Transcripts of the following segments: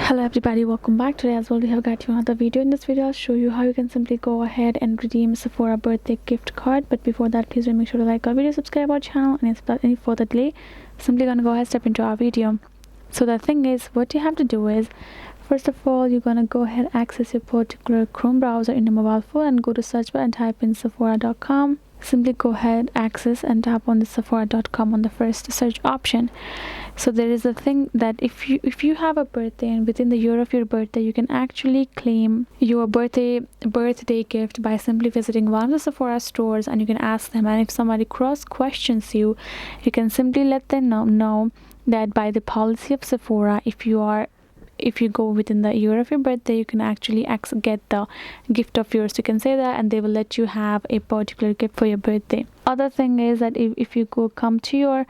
Hello everybody, welcome back. Today as well we have got you another video. In this video I'll show you how you can simply go ahead and redeem Sephora birthday gift card. But before that, please make sure to like our video, subscribe our channel, and without any further delay, simply gonna go ahead step into our video. So the thing is, what you have to do is, first of all, you're gonna go ahead access your particular Chrome browser in your mobile phone and go to search bar and type in sephora.com. Simply go ahead, access, and tap on the sephora.com on the first search option. So there is a thing that if you have a birthday and within the year of your birthday, you can actually claim your birthday gift by simply visiting one of the Sephora stores, and you can ask them, and if somebody cross questions you, you can simply let them know that by the policy of Sephora, if you go within the year of your birthday, you can actually get the gift of yours. You can say that and they will let you have a particular gift for your birthday. Other thing is that if you come to your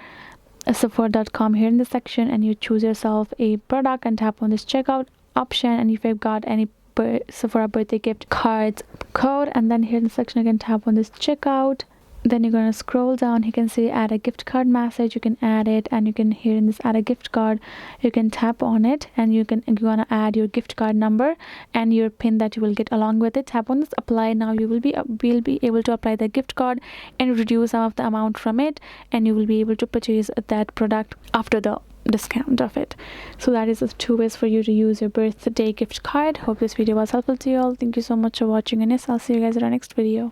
Sephora.com here in the section and you choose yourself a product and tap on this checkout option, and if you've got any Sephora birthday gift cards code, and then here in the section you can tap on this checkout. Then you're going to scroll down. You can see add a gift card message. You can add it, and you can here in this add a gift card, you can tap on it, and you're going to add your gift card number and your pin that you will get along with it. Tap on this apply. Now you will be able to apply the gift card and reduce some of the amount from it, and you will be able to purchase that product after the discount of it. So that is the two ways for you to use your birthday gift card. Hope this video was helpful to you all. Thank you so much for watching, and yes, I'll see you guys in our next video.